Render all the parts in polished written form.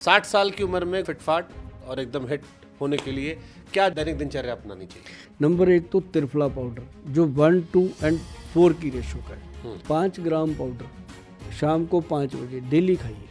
60 साल की उम्र में फिटफाट और एकदम हिट होने के लिए क्या दैनिक दिनचर्या अपनानी चाहिए? नंबर एक तो त्रिफला पाउडर जो 1, 2 एंड 4 की रेशो का है। 5 ग्राम पाउडर शाम को 5 बजे डेली खाइए।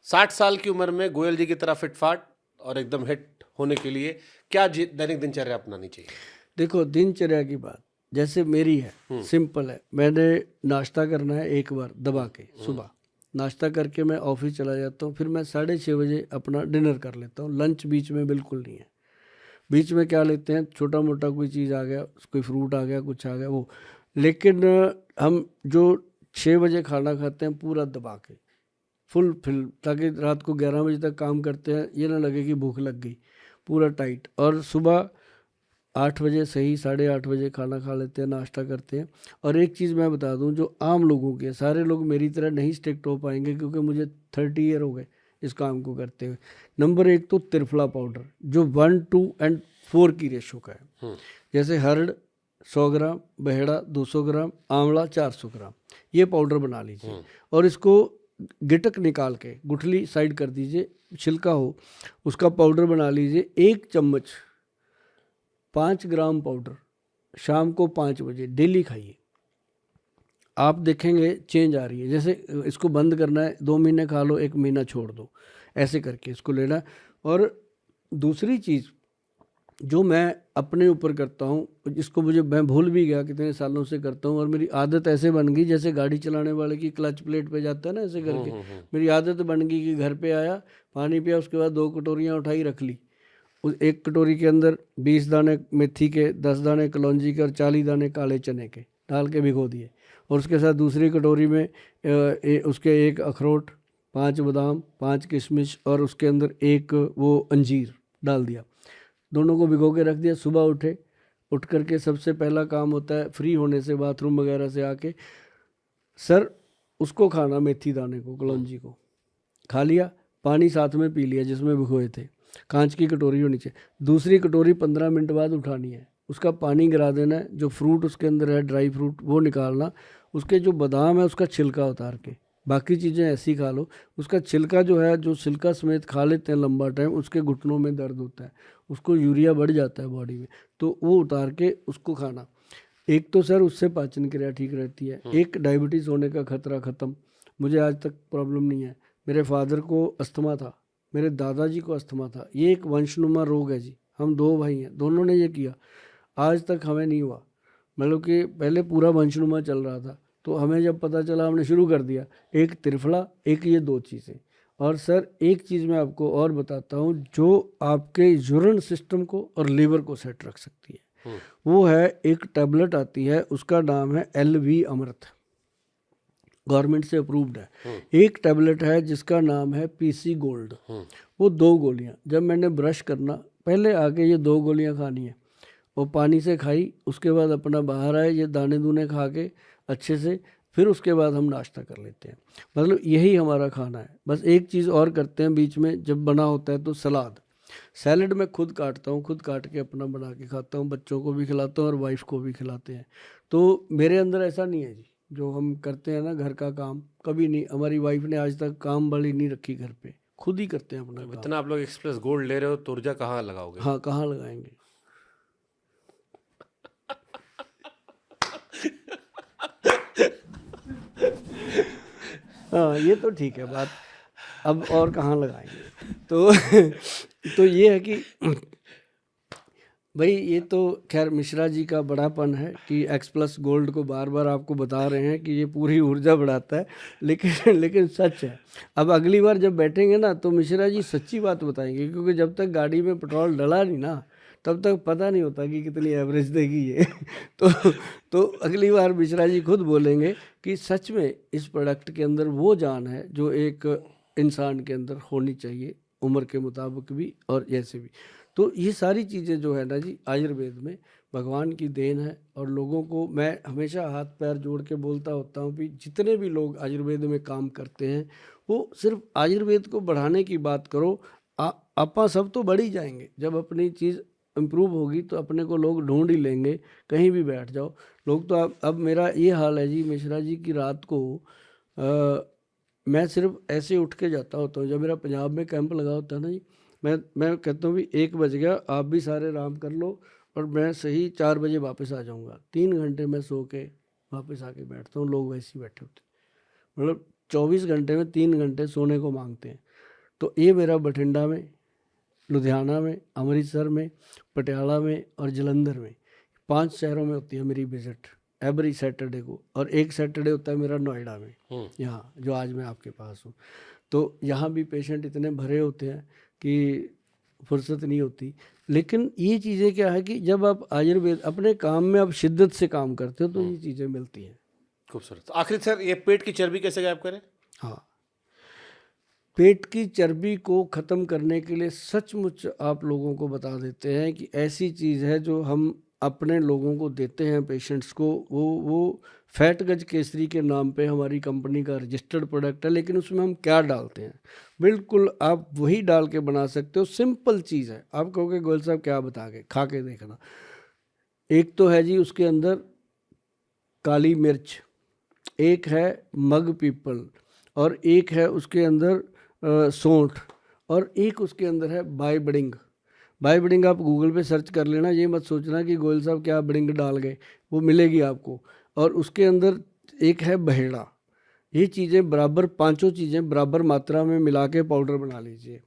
साठ साल की उम्र में गोयल जी की तरह फिटफाट और एकदम हिट होने के लिए क्या दैनिक दिनचर्या अपनानी चाहिए? देखो, दिनचर्या की बात जैसे मेरी है, सिंपल है। मैंने नाश्ता करना है एक बार दबा के सुबह। नाश्ता करके मैं ऑफिस चला जाता हूँ, फिर मैं 6:30 बजे अपना डिनर कर लेता हूँ। लंच बीच में बिल्कुल नहीं है। बीच में क्या लेते हैं, छोटा मोटा कोई चीज़ आ गया, कोई फ्रूट आ गया, कुछ आ गया वो। लेकिन हम जो 6 बजे खाना खाते हैं पूरा दबा के फुल फिल, ताकि रात को 11 बजे तक काम करते हैं, ये ना लगे कि भूख लग गई। पूरा टाइट। और सुबह 8 बजे सही 8:30 बजे खाना खा लेते हैं, नाश्ता करते हैं। और एक चीज़ मैं बता दूं, जो आम लोगों के, सारे लोग मेरी तरह नहीं स्ट्रिक्ट हो पाएंगे क्योंकि मुझे 30 ईयर हो गए इस काम को करते हुए। नंबर एक तो त्रिफला पाउडर जो 1, 2 एंड 4 की रेशो का है। जैसे हर्ड 100 ग्राम, बहेड़ा 200 ग्राम, आंवला 400 ग्राम, ये पाउडर बना लीजिए। और इसको गिटक निकाल के गुठली साइड कर दीजिए, छिलका हो उसका पाउडर बना लीजिए। 1 चम्मच 5 ग्राम पाउडर शाम को 5 बजे डेली खाइए। आप देखेंगे चेंज आ रही है। जैसे इसको बंद करना है, 2 महीने खा लो, 1 महीना छोड़ दो, ऐसे करके इसको लेना। और दूसरी चीज़ जो मैं अपने ऊपर करता हूँ, जिसको मैं भूल भी गया कितने सालों से करता हूँ, और मेरी आदत ऐसे बन गई जैसे गाड़ी चलाने वाले की क्लच प्लेट पे जाता है ना, ऐसे करके मेरी आदत बन गई कि घर पे आया, पानी पिया, उसके बाद 2 कटोरियाँ उठाई रख ली। उस एक कटोरी के अंदर 20 दाने मेथी के, 10 दाने कलौंजी के और 40 दाने काले चने के डाल के भिगो दिए। और उसके साथ दूसरी कटोरी में उसके 1 अखरोट, 5 बादाम, 5 किशमिश और उसके अंदर 1 वो अंजीर डाल दिया। दोनों को भिगो के रख दिया। सुबह उठ करके सबसे पहला काम होता है, फ्री होने से बाथरूम वगैरह से आके, सर उसको खाना, मेथी दाने को, कलौंजी को खा लिया, पानी साथ में पी लिया जिसमें भिगोए थे। कांच की कटोरी होनी चाहिए। दूसरी कटोरी 15 मिनट बाद उठानी है, उसका पानी गिरा देना है, जो फ्रूट उसके अंदर है, ड्राई फ्रूट, वो निकालना, उसके जो बादाम है उसका छिलका उतार के, बाकी चीज़ें ऐसी खा लो। उसका छिलका जो है, जो छिलका समेत खा लेते हैं लंबा टाइम, उसके घुटनों में दर्द होता है, उसको यूरिया बढ़ जाता है बॉडी में, तो वो उतार के उसको खाना। एक तो सर उससे पाचन क्रिया ठीक रहती है, एक डायबिटीज़ होने का खतरा ख़त्म। मुझे आज तक प्रॉब्लम नहीं है। मेरे फादर को अस्थमा था, मेरे दादाजी को अस्थमा था। ये एक वंशनुमा रोग है जी। हम 2 भाई हैं, दोनों ने ये किया, आज तक हमें नहीं हुआ। मतलब कि पहले पूरा वंशनुमा चल रहा था, तो हमें जब पता चला हमने शुरू कर दिया। एक त्रिफला, एक ये 2 चीज़ें। और सर एक चीज़ मैं आपको और बताता हूँ जो आपके यूरिन सिस्टम को और लीवर को सेट रख सकती है। वो है, एक टैबलेट आती है, उसका नाम है LV अमृत, गवर्नमेंट से अप्रूव्ड है। एक टैबलेट है जिसका नाम है PC गोल्ड। वो 2 गोलियां, जब मैंने ब्रश करना पहले आके ये 2 गोलियां खानी है, वो पानी से खाई, उसके बाद अपना बाहर आए, ये दाने दूने खा के अच्छे से, फिर उसके बाद हम नाश्ता कर लेते हैं। मतलब यही हमारा खाना है। बस एक चीज़ और करते हैं बीच में, जब बना होता है तो सलाद, सैलड मैं खुद काटता हूँ, खुद काट के अपना बना के खाता हूँ, बच्चों को भी खिलाता हूँ और वाइफ को भी खिलाते हैं। तो मेरे अंदर ऐसा नहीं है जी, जो हम करते हैं ना घर का काम, कभी नहीं। हमारी वाइफ ने आज तक काम वाली नहीं रखी घर पे, खुद ही करते हैं अपना काम। इतना आप लोग एक्सप्रेस गोल्ड ले रहे हो तो ऊर्जा कहाँ लगाओगे? हाँ, कहाँ लगाएंगे। हाँ, ये तो ठीक है बात, अब और कहाँ लगाएंगे। तो तो ये है कि भाई, ये तो खैर मिश्रा जी का बड़ापन है कि X+ गोल्ड को बार बार आपको बता रहे हैं कि ये पूरी ऊर्जा बढ़ाता है, लेकिन लेकिन सच है। अब अगली बार जब बैठेंगे ना तो मिश्रा जी सच्ची बात बताएंगे, क्योंकि जब तक गाड़ी में पेट्रोल डला नहीं ना, तब तक पता नहीं होता कि कितनी एवरेज देगी ये। तो अगली बार मिश्रा जी खुद बोलेंगे कि सच में इस प्रोडक्ट के अंदर वो जान है जो एक इंसान के अंदर होनी चाहिए, उम्र के मुताबिक भी और जैसे भी। तो ये सारी चीज़ें जो है ना जी, आयुर्वेद में भगवान की देन है। और लोगों को मैं हमेशा हाथ पैर जोड़ के बोलता होता हूँ कि जितने भी लोग आयुर्वेद में काम करते हैं, वो सिर्फ आयुर्वेद को बढ़ाने की बात करो। आपा सब तो बढ़ ही जाएंगे जब अपनी चीज़ इम्प्रूव होगी तो अपने को लोग ढूंढ ही लेंगे, कहीं भी बैठ जाओ लोग। तो अब मेरा ये हाल है जी मिश्रा जी की रात को मैं सिर्फ ऐसे उठ के जाता होता हूँ। जब मेरा पंजाब में कैंप लगा होता है ना जी, मैं कहता हूँ भी 1 बज गया, आप भी सारे आराम कर लो और मैं सही 4 बजे वापस आ जाऊँगा। 3 घंटे मैं सो के वापस आके बैठता हूँ, लोग वैसे ही बैठे होते हैं। मतलब 24 घंटे में 3 घंटे सोने को मांगते हैं। तो ये मेरा बठिंडा में, लुधियाना में, अमृतसर में, पटियाला में और जलंधर में 5 शहरों में होती है मेरी विजिट एवरी सैटरडे को। और एक सैटरडे होता है मेरा नोएडा में, यहाँ जो आज मैं आपके पास हूँ। तो यहाँ भी पेशेंट इतने भरे होते हैं कि फुर्सत नहीं होती। लेकिन ये चीज़ें क्या है कि जब आप आयुर्वेद अपने काम में आप शिद्दत से काम करते हो तो ये चीज़ें मिलती हैं। खूबसूरत। आखिरी सर, ये पेट की चर्बी कैसे गायब करें? हाँ, पेट की चर्बी को ख़त्म करने के लिए सचमुच आप लोगों को बता देते हैं कि ऐसी चीज़ है जो हम अपने लोगों को देते हैं पेशेंट्स को। वो फैट गज केसरी के नाम पे हमारी कंपनी का रजिस्टर्ड प्रोडक्ट है। लेकिन उसमें हम क्या डालते हैं, बिल्कुल आप वही डाल के बना सकते हो। सिंपल चीज़ है। आप कहोगे गोयल साहब क्या बता के, खा के देखना। एक तो है जी उसके अंदर काली मिर्च, एक है मग पीपल, और एक है उसके अंदर सौंठ, और एक उसके अंदर है बाई बडिंग। बाई बडिंग आप गूगल पे सर्च कर लेना, ये मत सोचना कि गोयल साहब क्या बडिंग डाल गए, वो मिलेगी आपको। और उसके अंदर एक है बहेड़ा। ये चीज़ें बराबर, पांचों चीज़ें बराबर मात्रा में मिला के पाउडर बना लीजिए।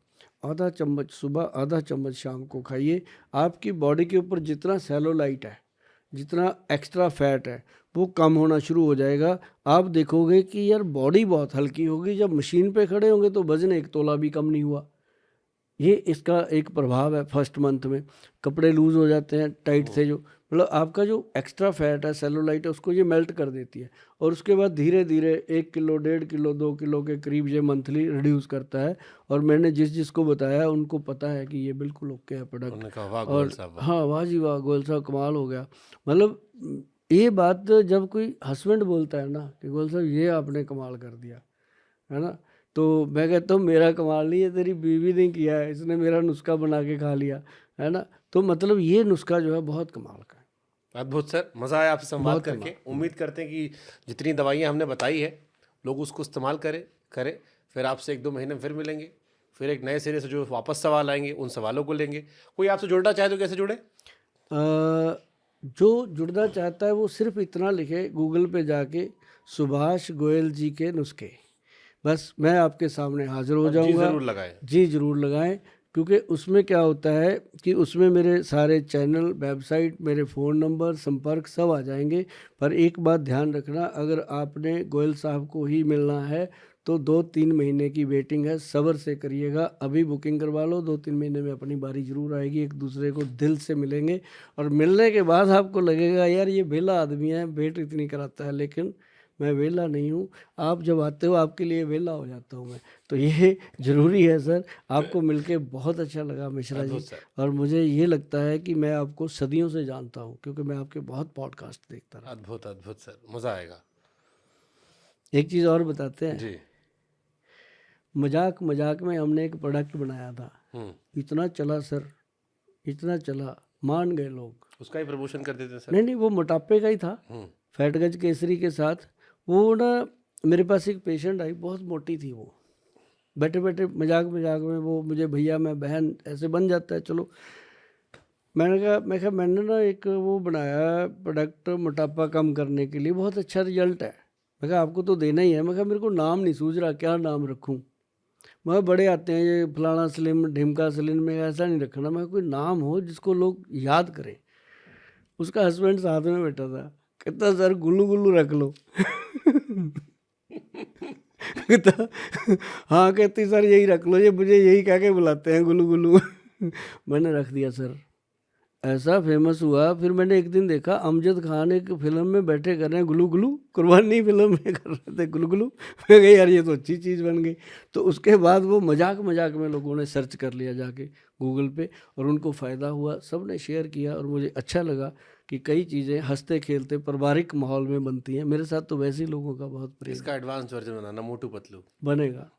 आधा चम्मच सुबह, आधा चम्मच शाम को खाइए। आपकी बॉडी के ऊपर जितना सेलुलाइट है, जितना एक्स्ट्रा फैट है, वो कम होना शुरू हो जाएगा। आप देखोगे कि यार बॉडी बहुत हल्की होगी। जब मशीन पे खड़े होंगे तो वजन 1 तोला भी कम नहीं हुआ। ये इसका एक प्रभाव है। फर्स्ट मंथ में कपड़े लूज़ हो जाते हैं, टाइट थे जो, मतलब आपका जो एक्स्ट्रा फैट है, सेलुलाइट है, उसको ये मेल्ट कर देती है। और उसके बाद धीरे धीरे 1 किलो, 1.5 किलो, 2 किलो के करीब ये मंथली रिड्यूस करता है। और मैंने जिसको बताया उनको पता है कि ये बिल्कुल ओके है प्रोडक्ट। उन्होंने कहा वाह गोयल और साहब वाह। हाँ, वाह जी वाह, गोयल साहब कमाल हो गया। मतलब ये बात जब कोई हस्बैंड बोलता है ना कि गोयल साहब ये आपने कमाल कर दिया, है ना, तो मैं कहता हूँ मेरा कमाल नहीं है, तेरी बीवी ने किया है, इसने मेरा नुस्खा बना के खा लिया, है ना। तो मतलब ये नुस्खा जो है बहुत कमाल का है। अद्भुत सर, मज़ा आया आपसे संवाद बहुत करके। उम्मीद करते हैं कि जितनी दवाइयाँ हमने बताई है लोग उसको इस्तेमाल करें। फिर आपसे 1-2 महीने में फिर मिलेंगे, फिर एक नए सिरे से जो वापस सवाल आएंगे उन सवालों को लेंगे। कोई आपसे जुड़ना चाहे तो कैसे जुड़े? जो जुड़ना चाहता है वो सिर्फ इतना लिखे गूगल पे जाके, सुभाष गोयल जी के नुस्खे, बस मैं आपके सामने हाजिर हो जी जाऊंगा। ज़रूर लगाएं। जी ज़रूर लगाएं, क्योंकि उसमें क्या होता है कि उसमें मेरे सारे चैनल, वेबसाइट, मेरे फ़ोन नंबर, संपर्क सब आ जाएंगे। पर एक बात ध्यान रखना, अगर आपने गोयल साहब को ही मिलना है तो 2-3 महीने की वेटिंग है, सब्र से करिएगा। अभी बुकिंग करवा लो, 2-3 महीने में अपनी बारी ज़रूर आएगी। एक दूसरे को दिल से मिलेंगे और मिलने के बाद आपको लगेगा यार ये वेला आदमी है, वेट इतनी कराता है, लेकिन मैं वेला नहीं हूँ। आप जब आते हो आपके लिए वेला हो जाता हूँ मैं। तो ये ज़रूरी है सर। आपको मिलके बहुत अच्छा लगा मिश्रा जी। अद्भुत सर, और मुझे ये लगता है कि मैं आपको सदियों से जानता हूँ, क्योंकि मैं आपके बहुत पॉडकास्ट देखता रहा। अद्भुत अद्भुत सर, मज़ा आएगा। एक चीज़ और बताते हैं, जी। मजाक मजाक में हमने एक प्रोडक्ट बनाया था, इतना चला सर, इतना चला, मान गए लोग। उसका ही प्रमोशन कर देते हैं सर। नहीं नहीं, वो मोटापे का ही था, फैटगज केसरी के साथ। वो ना मेरे पास एक पेशेंट आई, बहुत मोटी थी वो। बैठे बैठे मजाक मजाक में वो मुझे भैया, मैं बहन, ऐसे बन जाता है। चलो, मैंने ना एक वो बनाया प्रोडक्ट मोटापा कम करने के लिए, बहुत अच्छा रिजल्ट है। मैं कहा आपको तो देना ही है। मैं कहा मेरे को नाम नहीं सूझ रहा, क्या नाम रखूं। मैं बड़े आते हैं ये फलाना स्लिम, ढिमका स्लिम, में ऐसा नहीं रखना। मैं कोई नाम हो जिसको लोग याद करें। उसका हस्बैंड साथ में बैठा था, कहता सर गुल्लू गुल्लू रख लो। कहता हाँ, कहती सर यही रख लो, ये मुझे यही कह के बुलाते हैं गुल्लू गुल्लू। मैंने रख दिया सर, ऐसा फेमस हुआ। फिर मैंने एक दिन देखा अमजद खान एक फिल्म में बैठे कर रहे हैं गुलू गुलू, कुर्बानी फिल्म में कर रहे थे गुलू गुलू। मैं कहा यार ये तो अच्छी चीज़ बन गई। तो उसके बाद वो मजाक मजाक में लोगों ने सर्च कर लिया जाके गूगल पे, और उनको फ़ायदा हुआ, सब ने शेयर किया। और मुझे अच्छा लगा कि कई चीज़ें हंसते खेलते पारिवारिक माहौल में बनती हैं। मेरे साथ तो वैसे ही लोगों का बहुत प्रेम इसका एडवांस वर्जन बनाना, मोटू पतलू बनेगा।